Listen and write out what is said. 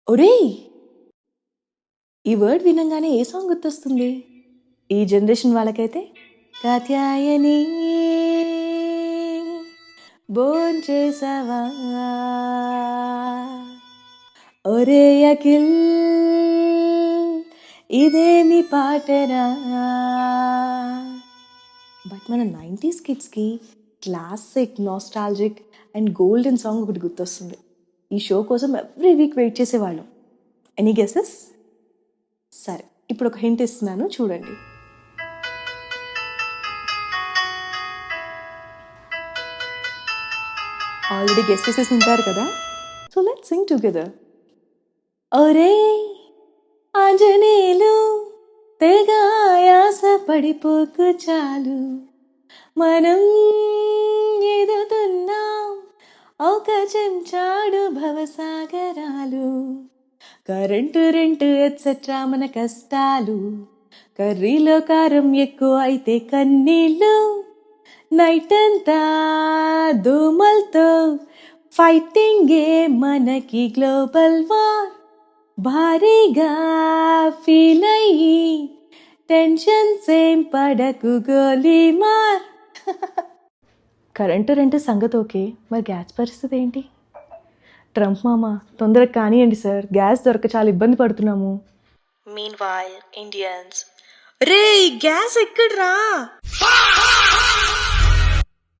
ఒరేయ్, ఈ వర్డ్ వినంగానే ఏ సాంగ్ గుర్తొస్తుంది? ఈ జనరేషన్ వాళ్ళకైతే కాత్యాయని భోంచేసావా, ఒరే అఖిల్ ఇదేమి పాటరా. బట్ మన 90s కిడ్స్కి classic nostalgic and golden song ఒకటి గుర్తొస్తుంది. ఈ షో కోసం ఎవ్రీ వీక్ వెయిట్ చేసేవాళ్ళం. Any guesses? సరే, ఇప్పుడు ఒక హింట్ ఇస్తున్నాను, చూడండి. ఆల్రెడీ గెస్ట్ చేసేసి ఉంటారు కదా, సో లెట్స్ సింగ్ టుగెదర్. ఒరే ఆంజనేయులు తెగ ఆయాస పడిపోకు చాలు, మనం ఎదుగుతున్నాం ఒక చెంచాడు భవసాగరాలు, కరెంటు రెంటు ఎట్సెట్రా మన కష్టాలు, కర్రీలో కారం ఎక్కువ అయితే కన్నీళ్ళు, నైట్ అంతా దోమలతో ఫైటింగే మనకి గ్లోబల్ వార్, భారీగా ఫీల్ అయ్యి టెన్షన్ సేమ్ పడకు గోలీ మార్. కరెంటు రెంటు సంగతి ఓకే, మరి గ్యాస్ పరిస్థితి ఏంటి? ట్రంప్ మామ తొందరగా కానివ్వండి సార్, గ్యాస్ దొరక చాలా ఇబ్బంది పడుతున్నాము. Meanwhile, Indians, రే గ్యాస్ ఎక్కడ్రా?